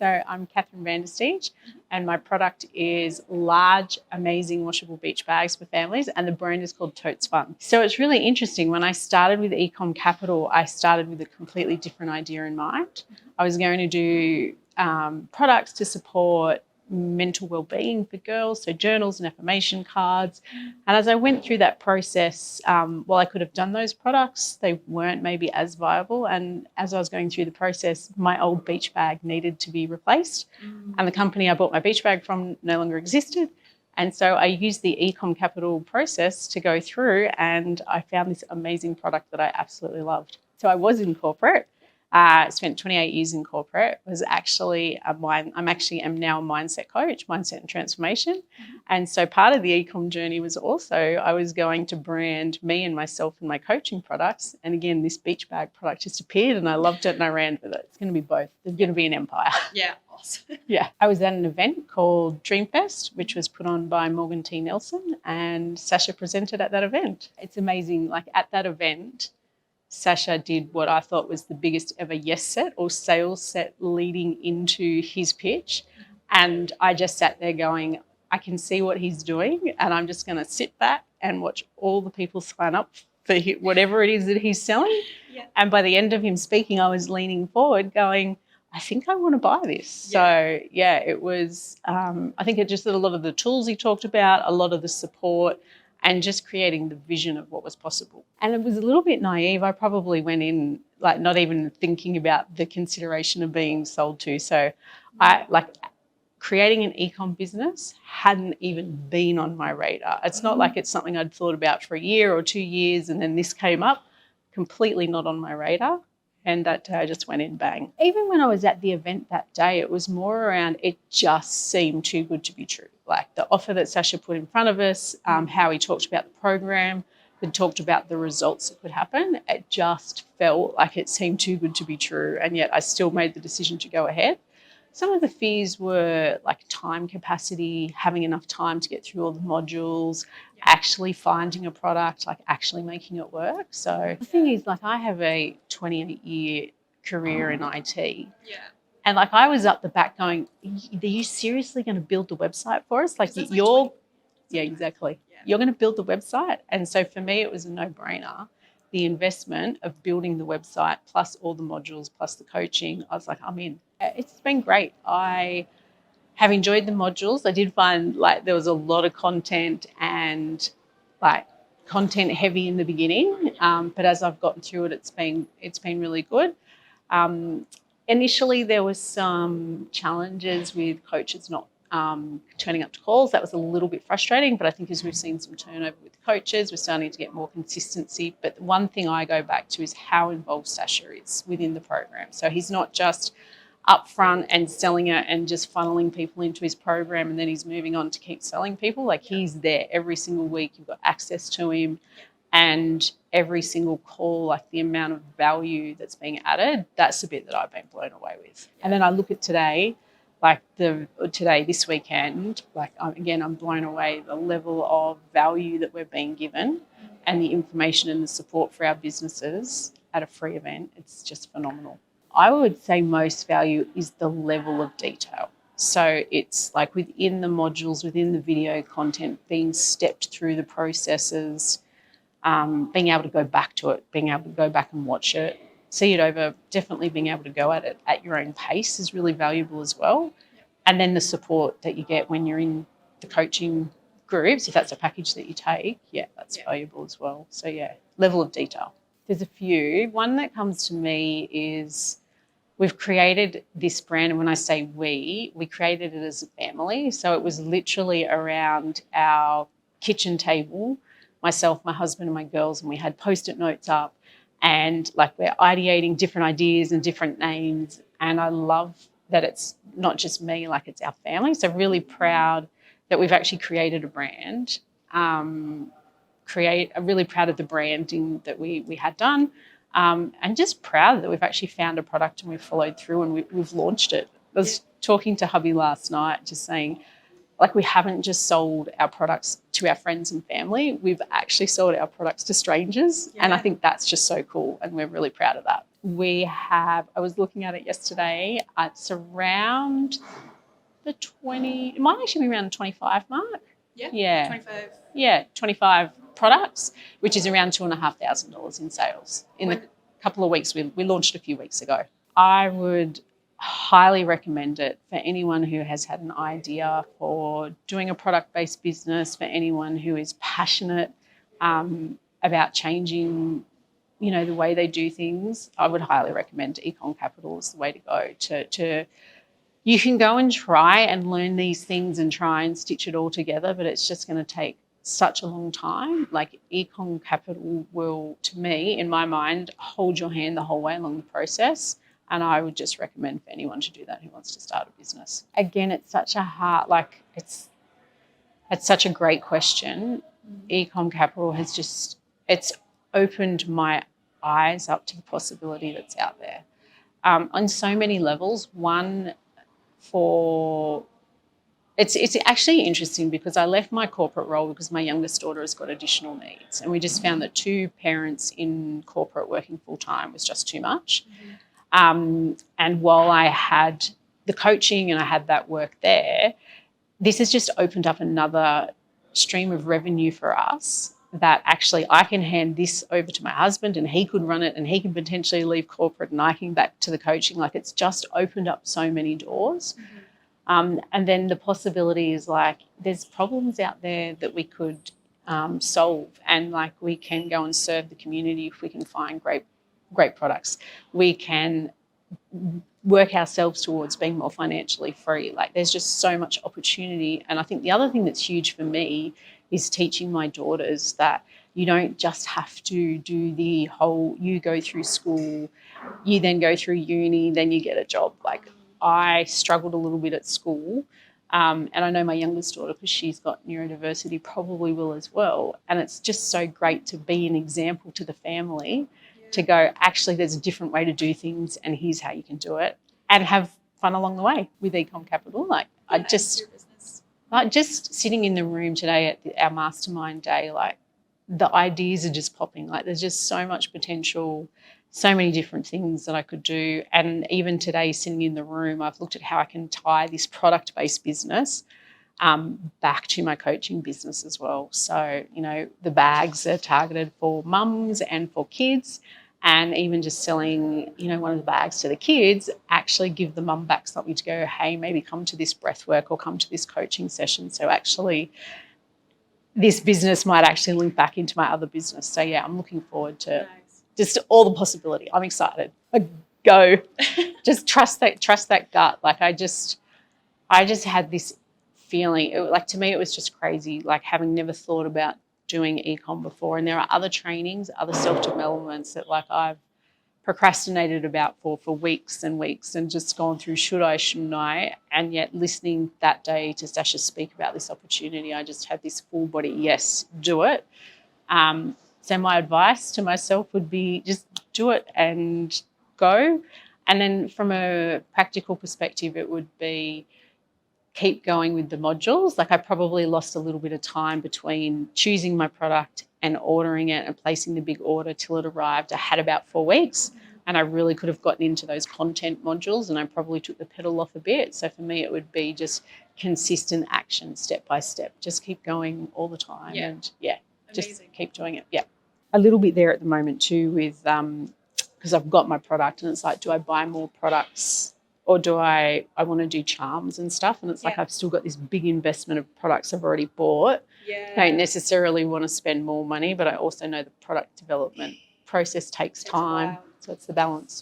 So I'm Kathryn and my product is large, amazing washable beach bags for families, and the brand is called Totesfun. So it's really interesting. When I started with Ecom Capital, I started with a completely different idea in mind. I was going to do products to support mental well-being for girls, so journals and affirmation cards. And as I went through that process, while I could have done those products, they weren't maybe as viable. And as I was going through the process, my old beach bag needed to be replaced. And the company I bought my beach bag from no longer existed. And so I used the Ecom Capital process to go through, and I found this amazing product that I absolutely loved. So I was in corporate. Spent 28 years in corporate. I'm actually am now a mindset coach, mindset and transformation. And so part of the ecom journey was also I was going to brand me and myself and my coaching products. And again, this beach bag product just appeared and I loved it and I ran with it. It's going to be both. There's going to be an empire. Yeah, awesome. Yeah. I was at an event called Dreamfest, which was put on by Morgan T. Nelson, and Sasha presented at that event. It's amazing. Like at that event, Sasha did what I thought was the biggest ever yes set or sales set leading into his pitch. And I just sat there going, I can see what he's doing and I'm just going to sit back and watch all the people sign up for whatever it is that he's selling. Yeah. And by the end of him speaking, I was leaning forward going, I think I want to buy this. Yeah. So, yeah, it was, I think it just did a lot of the tools he talked about, a lot of the support, and just creating the vision of what was possible. And it was a little bit naive. I probably went in like not even thinking about the consideration of being sold to. So I like creating an ecom business hadn't even been on my radar. It's not like it's something I'd thought about for a year or 2 years and then this came up, completely not on my radar. And that day I just went in bang. Even when I was at the event that day, it was more around it just seemed too good to be true. Like the offer that Sasha put in front of us, how he talked about the program, he talked about the results that could happen. It just felt like it seemed too good to be true. And yet I still made the decision to go ahead. Some of the fears were like time capacity, having enough time to get through all the modules, actually finding a product, like actually making it work. So the thing is, like I have a 28-year career in IT. Yeah. And like I was up the back going, are you seriously going to build the website for us? Like yeah, exactly. Yeah. You're going to build the website. And so for me, it was a no-brainer. The investment of building the website plus all the modules plus the coaching, I was like, I'm in. It's been great. I have enjoyed the modules. I did find like there was a lot of content and like content heavy in the beginning, but as I've gotten through it, it's been really good. Initially, there was some challenges with coaches not turning up to calls. That was a little bit frustrating, but I think as we've seen some turnover with coaches, we're starting to get more consistency. But one thing I go back to is how involved Sasha is within the program. So he's not just upfront and selling it and just funneling people into his program and then he's moving on to keep selling people. Like he's there every single week. You've got access to him. And every single call, like the amount of value that's being added, that's the bit that I've been blown away with. And then I look at today, like this weekend, like I'm blown away the level of value that we're being given and the information and the support for our businesses at a free event. It's just phenomenal. I would say most value is the level of detail. So it's like within the modules, within the video content, being stepped through the processes, being able to go back to it, being able to go back and watch it, see it over, definitely being able to go at it at your own pace is really valuable as well. And then the support that you get when you're in the coaching groups, if that's a package that you take, that's valuable as well. So level of detail. There's a few. One that comes to me is we've created this brand, and when I say we created it as a family. So it was literally around our kitchen table, myself, my husband and my girls, and we had Post-it notes up and like we're ideating different ideas and different names. And I love that it's not just me, like it's our family. So really proud that we've actually created a brand, I'm really proud of the branding that we had done. And just proud that we've actually found a product and we've followed through and we've launched it. I was talking to hubby last night just saying, like we haven't just sold our products to our friends and family, we've actually sold our products to strangers. And I think that's just so cool and we're really proud of that. I was looking at it yesterday, it's around the 20, it might actually be around the 25 mark. Yeah. 25. Yeah, 25 products, which is around $2,500 in sales in the couple of weeks. We launched a few weeks ago. I would highly recommend it for anyone who has had an idea for doing a product-based business, for anyone who is passionate about changing, the way they do things. I would highly recommend Ecom Capital is the way to go. You can go and try and learn these things and try and stitch it all together, but it's just going to take such a long time. Like Ecom Capital will, to me, in my mind, hold your hand the whole way along the process. And I would just recommend for anyone to do that who wants to start a business. Again, it's such it's such a great question. Ecom Capital it's opened my eyes up to the possibility that's out there on so many levels. One, it's actually interesting because I left my corporate role because my youngest daughter has got additional needs, and we just found that 2 parents in corporate working full time was just too much. And while I had the coaching and I had that work there, this has just opened up another stream of revenue for us that actually I can hand this over to my husband and he could run it and he can potentially leave corporate and I can back to the coaching. Like, it's just opened up so many doors. And then the possibility is there's problems out there that we could solve, and we can go and serve the community if we can find great products. We can work ourselves towards being more financially free. There's just so much opportunity. And I think the other thing that's huge for me is teaching my daughters that you don't just have to do the whole, you go through school, you then go through uni, then you get a job. I struggled a little bit at school. And I know my youngest daughter, because she's got neurodiversity, probably will as well. And it's just so great to be an example to the family, to go, actually, there's a different way to do things and here's how you can do it, and have fun along the way with Ecom Capital. Just sitting in the room today at our mastermind day, the ideas are just popping. There's just so much potential, so many different things that I could do. And even today, sitting in the room, I've looked at how I can tie this product-based business back to my coaching business as well. So, the bags are targeted for mums and for kids, and even just selling, one of the bags to the kids, actually give the mum back something to go, hey, maybe come to this breath work or come to this coaching session. So actually this business might actually link back into my other business. So yeah, I'm looking forward to just all the possibility. I'm excited. Go. Just trust that gut. I just had this feeling, to me it was just crazy, having never thought about doing ecom before. And there are other trainings, other self-developments that I've procrastinated about for weeks and weeks, and just gone through, should I, shouldn't I? And yet listening that day to Sasha speak about this opportunity, I just had this full body, yes, do it. So my advice to myself would be just do it and go. And then from a practical perspective, it would be keep going with the modules. I probably lost a little bit of time between choosing my product and ordering it and placing the big order till it arrived. I had about 4 weeks, and I really could have gotten into those content modules, and I probably took the pedal off a bit. So for me, it would be just consistent action, step by step. Just keep going all the time. Yeah. And yeah, Amazing. just keep doing it. Yeah. A little bit there at the moment too with, because I've got my product, and it's do I buy more products, or do I want to do charms and stuff? And it's I've still got this big investment of products I've already bought. Yeah. I don't necessarily want to spend more money, but I also know the product development process takes time. So it's the balance.